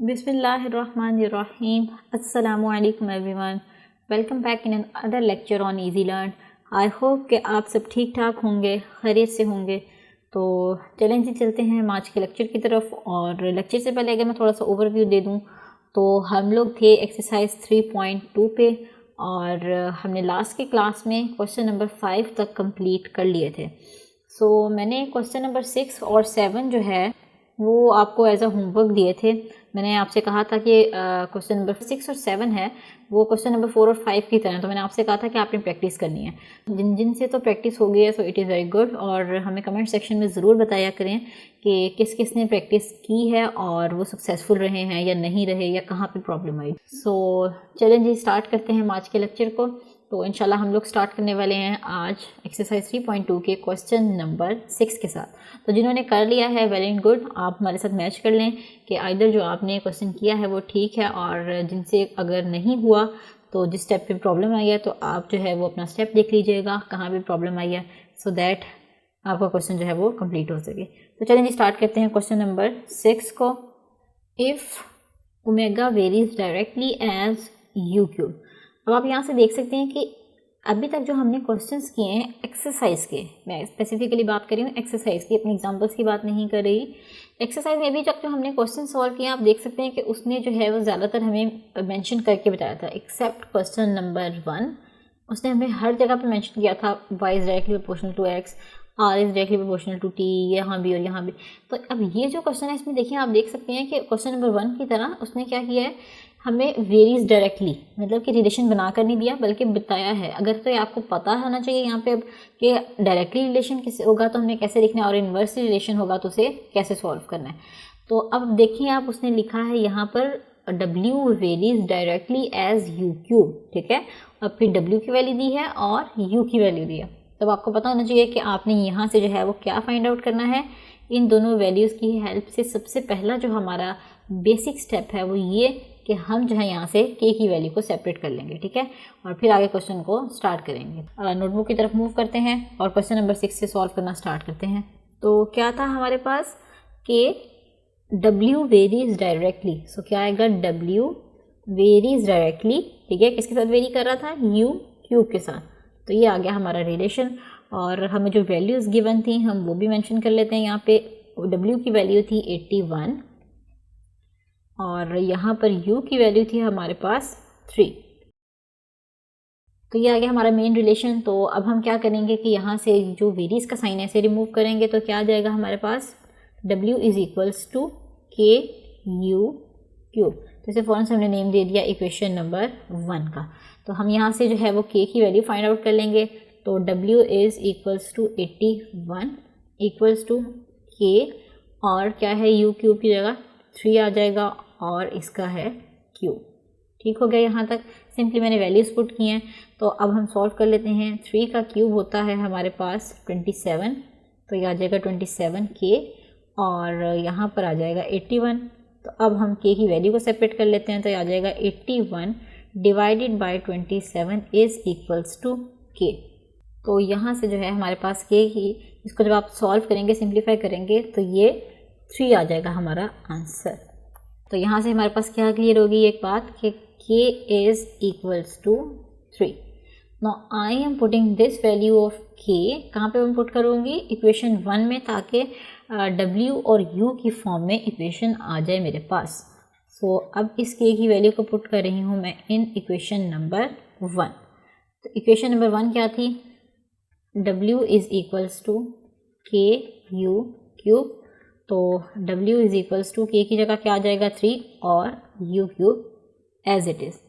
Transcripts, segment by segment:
Bismillahirrahmanirrahim. Assalamu alaikum everyone. Welcome back in another lecture on Easy Learn. I hope कि आप सब ठीक ठाक होंगे, खैरियत से होंगे। तो चलें जी चलते हैं हम आज के लेक्चर की तरफ। और लेक्चर से पहले अगर मैं थोड़ा सा ओवरव्यू दे दूं तो हम लोग थे एक्सरसाइज 3.2 पे और हमने लास्ट के क्लास में क्वेश्चन नंबर 5 तक कंप्लीट कर लिए थे। मैंने क्वेश्चन नंबर 6 और 7 जो है वो आपको एज अ होमवर्क दिए थे। मैंने आपसे कहा था कि क्वेश्चन नंबर 6 और 7 है वो क्वेश्चन नंबर 4 और 5 की तरह, तो मैंने आपसे कहा था कि आपने प्रैक्टिस करनी है। जिन से तो प्रैक्टिस हो गई है so it is very good. और हमें कमेंट सेक्शन में ज़रूर बताया करें कि किस किस ने प्रैक्टिस की है और वो सक्सेसफुल रहे हैं या नहीं रहे या कहाँ पे प्रॉब्लम आई। चलें जी स्टार्ट करते हैं आज के लेक्चर को। तो इंशाल्लाह हम लोग स्टार्ट करने वाले हैं आज एक्सरसाइज 3.2 के क्वेश्चन नंबर 6 के साथ। तो जिन्होंने कर लिया है वेरी गुड, आप हमारे साथ मैच कर लें कि आइदर जो आपने क्वेश्चन किया है वो ठीक है, और जिनसे अगर नहीं हुआ तो जिस स्टेप पे प्रॉब्लम आई है तो आप जो है वो अपना स्टेप देख लीजिएगा कहाँ पे प्रॉब्लम आई है, सो दैट आपका क्वेश्चन जो है वो कंप्लीट हो सके। तो चलें जी स्टार्ट करते हैं क्वेश्चन नंबर 6 को। If omega varies directly as u cube. अब आप यहाँ से देख सकते हैं कि अभी तक जो हमने क्वेश्चंस किए हैं एक्सरसाइज के, मैं स्पेसिफिकली बात कर रही हूँ एक्सरसाइज की, अपनी एग्जांपल्स की बात नहीं कर रही। एक्सरसाइज में अभी तक जो हमने क्वेश्चन सॉल्व किए आप देख सकते हैं कि उसने जो है वो ज़्यादातर हमें मेंशन करके बताया था, एक्सेप्ट क्वेश्चन नंबर 1। उसने हमें हर जगह पे मेंशन किया था y is directly proportional to x, r is directly proportional to t, यहाँ भी और यहाँ भी। तो अब ये जो क्वेश्चन है इसमें देखिए आप देख सकते हैं कि क्वेश्चन नंबर 1 की तरह उसने क्या किया है, हमें वेरीज डायरेक्टली मतलब कि रिलेशन बना कर नहीं दिया बल्कि बताया है। अगर तो ये आपको पता होना चाहिए यहाँ पे अब कि डायरेक्टली रिलेशन किस होगा तो हमने कैसे लिखना है और इन्वर्सली रिलेशन होगा तो उसे कैसे सॉल्व करना है। तो अब देखिए आप उसने लिखा है यहाँ पर W varies directly as u cube, ठीक है, और फिर W की वैल्यू दी है और U की वैल्यू दी है। तब आपको पता होना चाहिए कि आपने यहाँ से जो है वो क्या फाइंड आउट करना है। इन दोनों वैल्यूज़ की हेल्प से सबसे पहला जो हमारा बेसिक स्टेप है वो ये कि हम जो है यहाँ से k की वैल्यू को सेपरेट कर लेंगे, ठीक है, और फिर आगे क्वेश्चन को स्टार्ट करेंगे। नोटबुक की तरफ मूव करते हैं और क्वेश्चन नंबर 6 से सॉल्व करना स्टार्ट करते हैं। तो क्या था हमारे पास कि W वेरीज डायरेक्टली, सो क्या आएगा W वेरीज डायरेक्टली, ठीक है, किसके साथ वेरी कर रहा था, U क्यूब के साथ। तो ये आ गया हमारा रिलेशन। और हमें जो वैल्यूज़ गिवन थी हम वो भी मेंशन कर लेते हैं। यहाँ पे W की वैल्यू थी 81 और यहाँ पर U की वैल्यू थी हमारे पास 3। तो ये आ गया हमारा मेन रिलेशन। तो अब हम क्या करेंगे कि यहाँ से जो वेरीज का साइन है इसे रिमूव करेंगे तो क्या आ जाएगा हमारे पास, W is equals to K U cube. तो इसे फ़ौरन से हमने नेम दे दिया इक्वेशन नंबर 1 का। तो हम यहाँ से जो है वो k की वैल्यू फाइंड आउट कर लेंगे। तो W is equals to 81 equals to k और क्या है U क्यूब की जगह 3 आ जाएगा और इसका है क्यूब। ठीक हो गया यहाँ तक, सिंपली मैंने वैल्यूज़ पुट की हैं। तो अब हम सॉल्व कर लेते हैं। 3 का क्यूब होता है हमारे पास 27, तो ये आ जाएगा 27k और यहाँ पर आ जाएगा 81। तो अब हम k की वैल्यू को सेपरेट कर लेते हैं। तो ये आ जाएगा 81 divided by 27 is equals to k। तो यहाँ से जो है हमारे पास k की, इसको जब आप सॉल्व करेंगे सिंप्लीफाई करेंगे तो ये 3 आ जाएगा हमारा आंसर। तो यहाँ से हमारे पास क्या क्लियर होगी एक बात कि k is equals to 3। Now I am putting this value of k कहाँ पे मैं पुट करूँगी, इक्वेशन 1 में, ताकि w और u की फॉर्म में इक्वेशन आ जाए मेरे पास। अब इस k की वैल्यू को पुट कर रही हूँ मैं इन इक्वेशन नंबर 1। तो इक्वेशन नंबर 1 क्या थी, w is equals to K U cube. तो w is equals to k की जगह क्या आ जाएगा 3 और u cube as it is.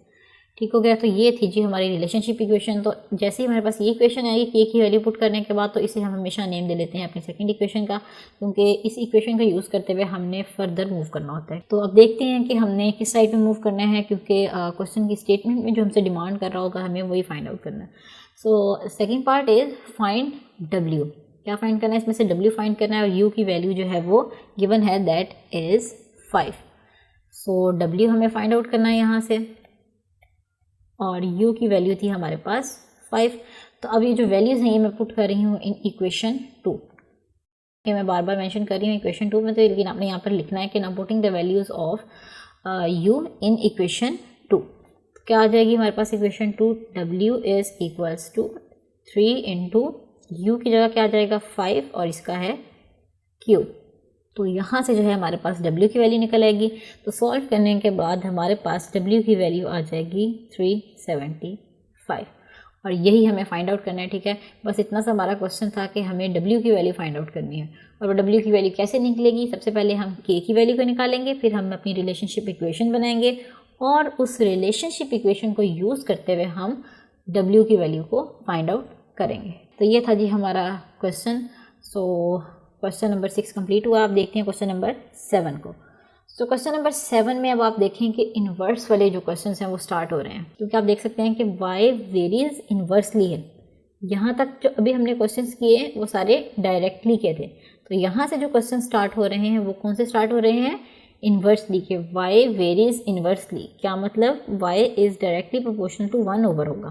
ठीक हो गया। तो ये थी जी हमारी रिलेशनशिप इक्वेशन। तो जैसे ही हमारे पास ये इक्वेशन आएगी k की वैल्यू पुट करने के बाद, तो इसे हम हमेशा नेम दे लेते हैं अपनी सेकंड इक्वेशन का, क्योंकि इस इक्वेशन का यूज़ करते हुए हमने फर्दर मूव करना होता है। तो अब देखते हैं कि हमने किस साइड पे मूव करना है, क्योंकि क्वेश्चन की स्टेटमेंट में जो हमसे डिमांड कर रहा होगा हमें वही फाइंड आउट करना है। So second part is find w। क्या फाइंड करना है, इसमें से w फाइंड करना है और u की वैल्यू जो है वो गिवन है, दैट इज़ 5। सो w हमें फाइंड आउट करना है यहाँ से और u की वैल्यू थी हमारे पास 5। तो अब ये जो वैल्यूज़ हैं ये मैं पुट कर रही हूँ इन इक्वेशन 2। ये मैं बार बार मेंशन कर रही हूँ इक्वेशन 2 में, तो लेकिन आपने यहाँ पर लिखना है कि now putting the values of u in equation 2। क्या आ जाएगी हमारे पास equation 2, w is equals to 3 into u की जगह क्या आ जाएगा 5 और इसका है q। तो यहाँ से जो है हमारे पास w की वैल्यू निकल आएगी। तो सॉल्व करने के बाद हमारे पास w की वैल्यू आ जाएगी 375 और यही हमें फाइंड आउट करना है। ठीक है, बस इतना सा हमारा क्वेश्चन था कि हमें w की वैल्यू फाइंड आउट करनी है। और वो w की वैल्यू कैसे निकलेगी, सबसे पहले हम k की वैल्यू को निकालेंगे, फिर हम अपनी रिलेशनशिप इक्वेशन बनाएंगे और उस रिलेशनशिप इक्वेशन को यूज़ करते हुए हम w की वैल्यू को फाइंड आउट करेंगे। तो ये था जी हमारा question. So question number 6 complete हुआ। आप देखते हैं क्वेश्चन नंबर 7 को। तो क्वेश्चन नंबर 7 में अब आप देखें कि इन्वर्स वाले जो क्वेश्चन हैं वो स्टार्ट हो रहे हैं, क्योंकि आप देख सकते हैं कि y वेरीज इन्वर्सली है। यहाँ तक जो अभी हमने क्वेश्चंस किए वो सारे डायरेक्टली किए थे, तो यहाँ से जो क्वेश्चन स्टार्ट हो रहे हैं वो कौन से स्टार्ट हो रहे हैं, इन्वर्सली के। y वेरीज इन्वर्सली क्या मतलब, y is directly proportional to 1 over होगा।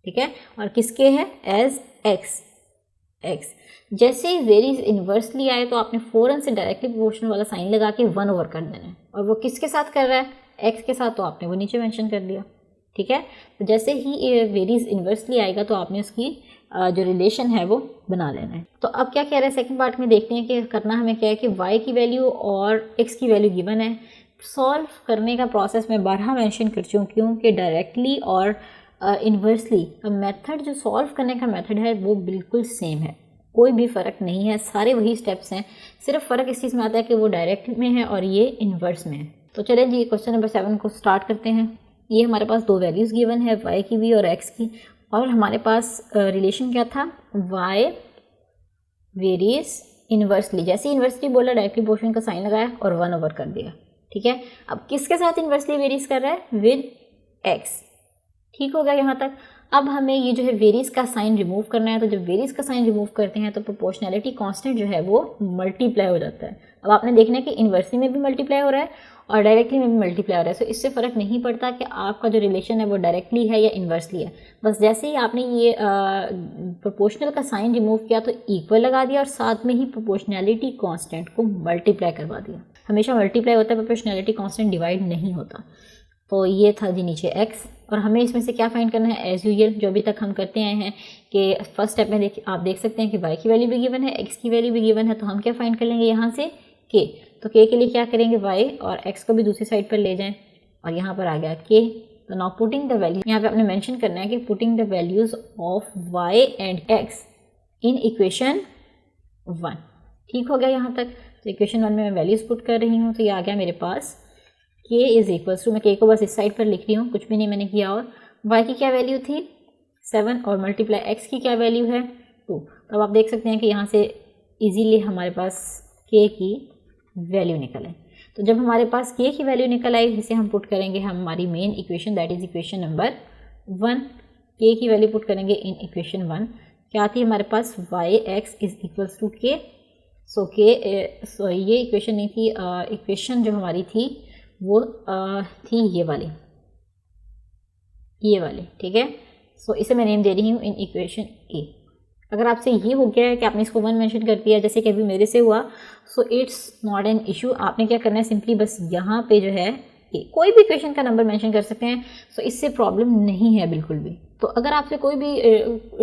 ठीक है, और किसके है, एज x। जैसे ही वेरीज इन्वर्सली आए तो आपने फ़ौरन से डायरेक्टली प्रोपोर्शनल वाला साइन लगा के 1 ओवर कर देना है। और वो किसके साथ कर रहा है, x के साथ, तो आपने वो नीचे मेंशन कर दिया। ठीक है, तो जैसे ही वेरीज इन्वर्सली आएगा तो आपने उसकी जो रिलेशन है वो बना लेना है। तो अब क्या कह रहे हैं सेकंड पार्ट में, देखते हैं कि करना हमें क्या है कि y की वैल्यू और x की वैल्यू गिवन है। सॉल्व करने का प्रोसेस मैं बारहा मेंशन कर चुकी हूँ कि डायरेक्टली और इन्वर्सली मेथड, जो सॉल्व करने का मेथड है वो बिल्कुल सेम है, कोई भी फ़र्क नहीं है, सारे वही स्टेप्स हैं। सिर्फ फ़र्क इस चीज़ में आता है कि वो डायरेक्ट में है और ये इन्वर्स में है। तो चलें जी क्वेश्चन नंबर 7 को स्टार्ट करते हैं। ये हमारे पास दो वैल्यूज़ गिवन है, y की भी और x की, और हमारे पास रिलेशन क्या था, y वेरीज इन्वर्सली। जैसे ही इन्वर्सली बोला डायरेक्टली पोर्शन का साइन लगाया और 1 ओवर कर दिया। ठीक है, अब किसके साथ इन्वर्सली वेरीज कर रहा है, विद x। ठीक हो गया यहाँ तक। अब हमें ये जो है वेरीज का साइन रिमूव करना है। तो जब वेरीज का साइन रिमूव करते हैं तो प्रोपोर्शनैलिटी कांस्टेंट जो है वो मल्टीप्लाई हो जाता है। अब आपने देखना है कि इन्वर्सली में भी मल्टीप्लाई हो रहा है और डायरेक्टली में भी मल्टीप्लाई हो रहा है। सो इससे फ़र्क नहीं पड़ता कि आपका जो रिलेशन है वो डायरेक्टली है या इन्वर्सली है। बस जैसे ही आपने ये प्रोपोर्शनल का साइन रिमूव किया तो इक्वल लगा दिया और साथ में ही प्रोपोर्शनैलिटी कांस्टेंट को मल्टीप्लाई करवा दिया। हमेशा मल्टीप्लाई होता है, प्रोपोर्शनैलिटी कांस्टेंट डिवाइड नहीं होता। तो ये था जी नीचे x, और हमें इसमें से क्या फाइंड करना है, एज यूजुअल जो अभी तक हम करते आए हैं कि फर्स्ट स्टेप में आप देख सकते हैं कि y की वैल्यू भी गिवन है, x की वैल्यू भी गिवन है। तो हम क्या फाइंड कर लेंगे यहाँ से, k। तो k के लिए क्या करेंगे, y और x को भी दूसरी साइड पर ले जाएं और यहाँ पर आ गया k। तो नाउ पुटिंग द वैल्यू, यहाँ पे आपने मेंशन करना है कि putting the values of y and x in equation 1। ठीक हो गया यहाँ तक। तो इक्वेशन 1 में मैं वैल्यूज़ पुट कर रही हूँ। तो ये आ गया मेरे पास k इज़ इक्वल्स टू, मैं k को बस इस साइड पर लिख रही हूँ, कुछ भी नहीं मैंने किया। और y की क्या वैल्यू थी 7 और मल्टीप्लाई x की क्या वैल्यू है 2। तो अब आप देख सकते हैं कि यहाँ से इजीली हमारे पास k की वैल्यू निकल आई। तो जब हमारे पास k की वैल्यू निकल आई, इसे हम पुट करेंगे हमारी main equation, that is equation number 1। k की वैल्यू पुट करेंगे इन इक्वेशन 1। क्या थी हमारे पास, y(x) is equals to k। So ये इक्वेशन नहीं थी, इक्वेशन जो हमारी थी वो थी ये वाली। ठीक है, सो इसे मैं नेम दे रही हूँ इन इक्वेशन ए। अगर आपसे ये हो गया है कि आपने इसको 1 मेंशन कर दिया, जैसे कि अभी मेरे से हुआ, so it's not an issue. आपने क्या करना है, सिंपली बस यहाँ पे जो है कोई भी इक्वेशन का नंबर मेंशन कर सकते हैं। सो इससे प्रॉब्लम नहीं है बिल्कुल भी। तो अगर आपसे कोई भी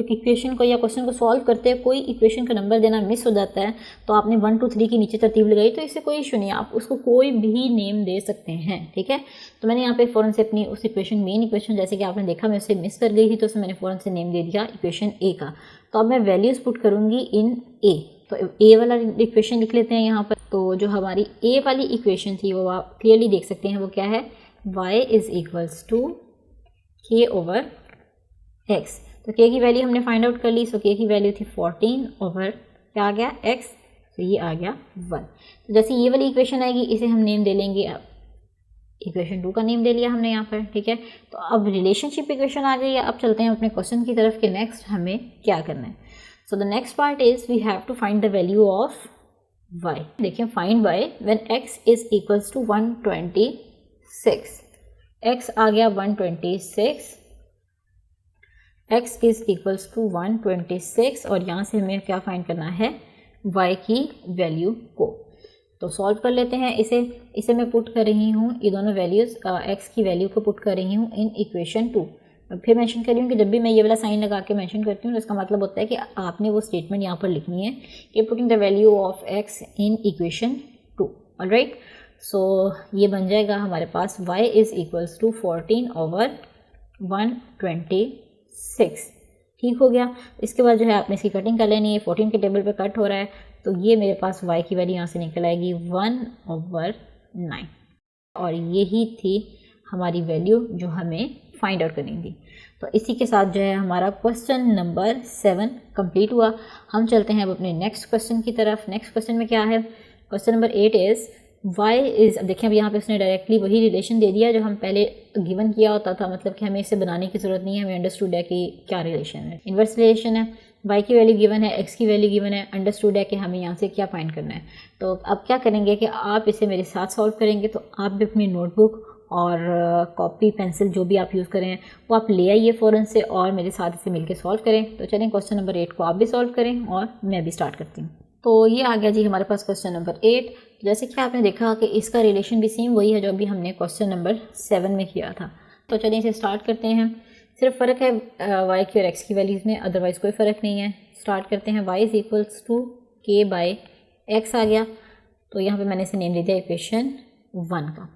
इक्वेशन को या क्वेश्चन को सॉल्व करते हैं कोई इक्वेशन का नंबर देना मिस हो जाता है, तो आपने 1 2 3 की नीचे तरतीब लगाई, तो इससे कोई इशू नहीं है, आप उसको कोई भी नेम दे सकते हैं। ठीक है, तो मैंने यहाँ पे फ़ौरन से अपनी उस इक्वेशन, मेन इक्वेशन जैसे कि आपने देखा मैं उसे मिस कर गई थी, तो उसे मैंने फ़ौरन से नेम दे दिया इक्वेशन ए का। तो अब मैं वैल्यूज़ पुट करूँगी इन ए। तो ए वाला इक्वेशन लिख लेते हैं यहाँ पर। तो जो हमारी ए वाली इक्वेशन थी वो आप क्लियरली देख सकते हैं, वो क्या है, y is equals to k over x। तो k की वैल्यू हमने फाइंड आउट कर ली। सो k की वैल्यू थी 14 ओवर क्या आ गया, x। तो ये आ गया 1। तो जैसे ये वाली इक्वेशन आएगी इसे हम नेम दे लेंगे, अब इक्वेशन 2 का नेम दे लिया हमने यहाँ पर। ठीक है, तो अब रिलेशनशिप इक्वेशन आ गई है। अब चलते हैं अपने क्वेश्चन की तरफ कि नेक्स्ट हमें क्या करना है। So the next part is we have to find the value of y। देखिए, find y when x is equals to 126। x आ गया 126, x इज़ इक्वल्स टू 126, और यहाँ से हमें क्या फाइंड करना है, y की वैल्यू को। तो सॉल्व कर लेते हैं इसे मैं पुट कर रही हूँ, ये दोनों वैल्यूज़ x की वैल्यू को पुट कर रही हूँ इन इक्वेशन 2। फिर मेंशन कर रही हूँ कि जब भी मैं ये वाला साइन लगा के मेंशन करती हूँ तो इसका मतलब होता है कि आपने वो स्टेटमेंट यहाँ पर लिखनी है कि putting the value of x in equation 2। Alright, so ये बन जाएगा हमारे पास y इज़ इक्वल्स टू 14/126। ठीक हो गया। इसके बाद जो है आपने इसकी कटिंग कर लेनी है, 14 के टेबल पे कट हो रहा है तो ये मेरे पास y की वैल्यू यहाँ से निकल आएगी 1/9। और यही थी हमारी वैल्यू जो हमें फाइंड आउट करनी थी। तो इसी के साथ जो है हमारा क्वेश्चन नंबर 7 कंप्लीट हुआ। हम चलते हैं अब अपने नेक्स्ट क्वेश्चन की तरफ। नेक्स्ट क्वेश्चन में क्या है, question number 8 is y is, अब देखिए अब यहाँ पे उसने डायरेक्टली वही रिलेशन दे दिया जो हम पहले गिवन किया होता था, मतलब कि हमें इसे बनाने की ज़रूरत नहीं है, हमें अंडरस्टूड है कि क्या रिलेशन है। इन्वर्स रिलेशन है, y की वैल्यू गिवन है, x की वैल्यू गिवन है, अंडरस्टूड है कि हमें यहाँ से क्या फाइंड करना है। तो अब क्या करेंगे कि आप इसे मेरे साथ सॉल्व करेंगे। तो आप भी अपनी नोटबुक और कॉपी पेंसिल जो भी आप यूज़ करें वो आप ले आइए फ़ौरन से और मेरे साथ इसे मिलके सॉल्व करें। तो चलें क्वेश्चन नंबर 8 को आप भी सॉल्व करें और मैं भी स्टार्ट करती हूँ। तो ये आ गया जी हमारे पास क्वेश्चन नंबर 8। जैसे कि आपने देखा कि इसका रिलेशन भी सेम वही है जो अभी हमने क्वेश्चन नंबर 7 में किया था। तो चलिए इसे स्टार्ट करते हैं। सिर्फ फ़र्क है y की और x की वैल्यूज़ में, अदरवाइज़ कोई फ़र्क नहीं है। स्टार्ट करते हैं। y is equals to k/x आ गया, तो यहाँ पे मैंने इसे नेम दे दिया इक्वेशन 1 का।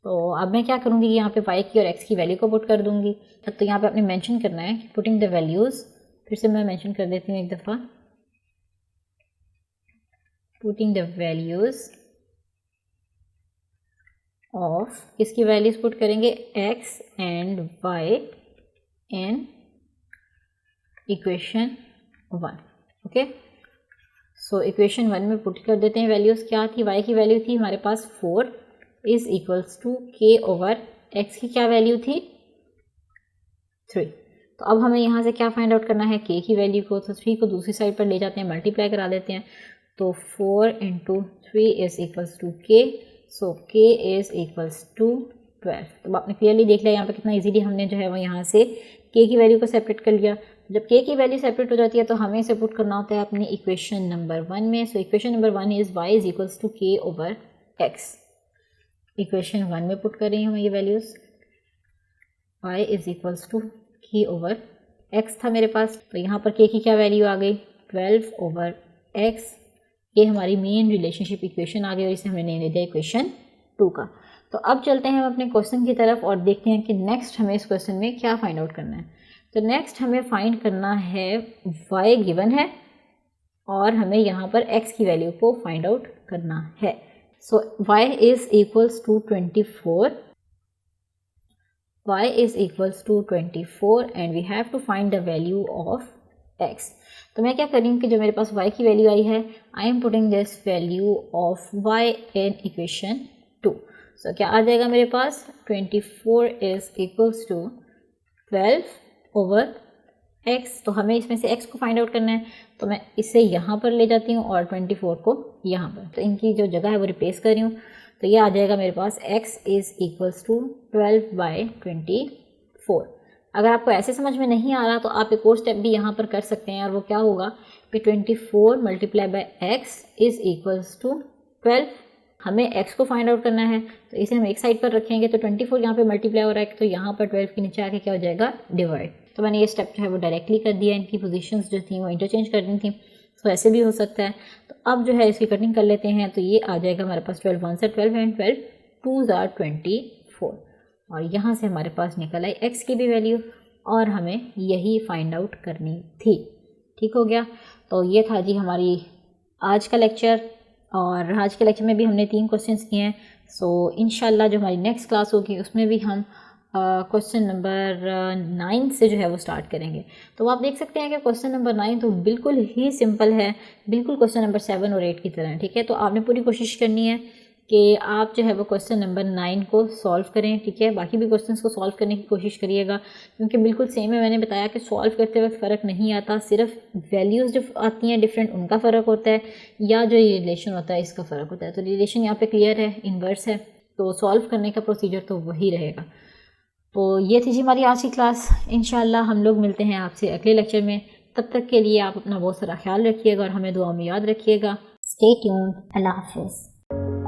तो अब मैं क्या करूँगी, यहाँ पे y की और x की वैल्यू को पुट कर दूँगी। तो यहाँ पे आपने मेंशन करना है पुटिंग द वैल्यूज़, फिर से मैं मेंशन कर देती हूँ एक दफ़ा, पुटिंग द वैल्यूज़ ऑफ, किसकी वैल्यूज़ पुट करेंगे, x and y in equation 1। Okay, so equation 1 में पुट कर देते हैं वैल्यूज़। क्या थी, y की वैल्यू थी हमारे पास 4 इज़ इक्वल्स टू k/x की क्या वैल्यू थी, 3। तो अब हमें यहाँ से क्या फाइंड आउट करना है, k की वैल्यू को। तो 3 को दूसरी साइड पर ले जाते हैं, मल्टीप्लाई करा देते हैं। तो 4 × 3 is equals to k, so k is equals to 12। तो आपने क्लियरली देख लिया यहाँ पे कितना इजीली हमने जो है वो यहाँ से k की वैल्यू को सेपरेट कर लिया। जब k की वैल्यू सेपरेट हो जाती है तो हमें इसे पुट करना होता है अपनी इक्वेशन नंबर 1 में। So equation number 1 is y is equals to k/x। Equation 1 में पुट कर रही हूँ ये values, y is equals to k/x था मेरे पास। तो यहाँ पर k की क्या वैल्यू आ गई, 12/x। ये हमारी मेन रिलेशनशिप इक्वेशन आ गई और इसे हमने नेम दे दिया इक्वेशन 2 का। तो अब चलते हैं हम अपने क्वेश्चन की तरफ और देखते हैं कि नेक्स्ट हमें इस क्वेश्चन में क्या फाइंड आउट करना है। तो नेक्स्ट हमें फाइंड करना है, y गिवन है और हमें यहाँ पर x की वैल्यू को फाइंड आउट करना है। So y is equals to 24, y is equals to 24 and we have to find the value of x। तो मैं क्या कर रही हूँ कि जो मेरे पास y की वैल्यू आई है, आई am putting this value of y in equation 2। सो क्या आ जाएगा मेरे पास, 24 इज़ इक्वल्स टू 12/x। तो हमें इसमें से x को फाइंड आउट करना है, तो मैं इसे यहाँ पर ले जाती हूँ और 24 को यहाँ पर, तो इनकी जो जगह है वो रिप्लेस कर रही हूँ। तो ये आ जाएगा मेरे पास x इज़ इक्वल्स टू 12/24। अगर आपको ऐसे समझ में नहीं आ रहा तो आप एक और स्टेप भी यहाँ पर कर सकते हैं, और वो क्या होगा कि 24 multiply by x is equals to 12। हमें x को फाइंड आउट करना है, तो इसे हम एक साइड पर रखेंगे। तो 24 यहाँ पे मल्टीप्लाई हो रहा है, तो यहाँ पर 12 के नीचे आके क्या हो जाएगा, डिवाइड। तो मैंने ये स्टेप जो है वो डायरेक्टली कर दिया, इनकी पोजीशंस जो थी वो इंटरचेंज कर दी थी। तो ऐसे भी हो सकता है। तो अब जो है इसकी कटिंग कर लेते हैं। तो ये आ जाएगा हमारे पास 12 1 से 12 एंड 12 2 आर 24, और यहाँ से हमारे पास निकल आई x की भी वैल्यू, और हमें यही फाइंड आउट करनी थी। ठीक हो गया। तो ये था जी हमारी आज का लेक्चर, और आज के लेक्चर में भी हमने 3 क्वेश्चंस किए हैं। सो इंशाल्लाह जो हमारी नेक्स्ट क्लास होगी उसमें भी हम क्वेश्चन नंबर 9 से जो है वो स्टार्ट करेंगे। तो आप देख सकते हैं कि क्वेश्चन नंबर 9 तो बिल्कुल ही सिंपल है, बिल्कुल क्वेश्चन नंबर 7 और 8 की तरह। ठीक है, तो आपने पूरी कोशिश करनी है कि आप जो है वो क्वेश्चन नंबर 9 को सॉल्व करें। ठीक है, बाकी भी क्वेश्चंस को सॉल्व करने की कोशिश करिएगा, क्योंकि बिल्कुल सेम है। मैंने बताया कि सॉल्व करते वक्त फ़र्क नहीं आता, सिर्फ वैल्यूज़ जो आती हैं डिफरेंट उनका फ़र्क होता है, या जो रिलेशन होता है इसका फ़र्क होता है। तो रिलेशन यहाँ पे क्लियर है, इन्वर्स है, तो सॉल्व करने का प्रोसीजर तो वही रहेगा। तो ये थी जी हमारी आज की क्लास। इंशाल्लाह हम लोग मिलते हैं आपसे अगले लेक्चर में। तब तक के लिए आप अपना बहुत सारा ख्याल रखिएगा और हमें दुआ में याद रखिएगा। Stay tuned. अल्लाह हाफ़िज़। हैं।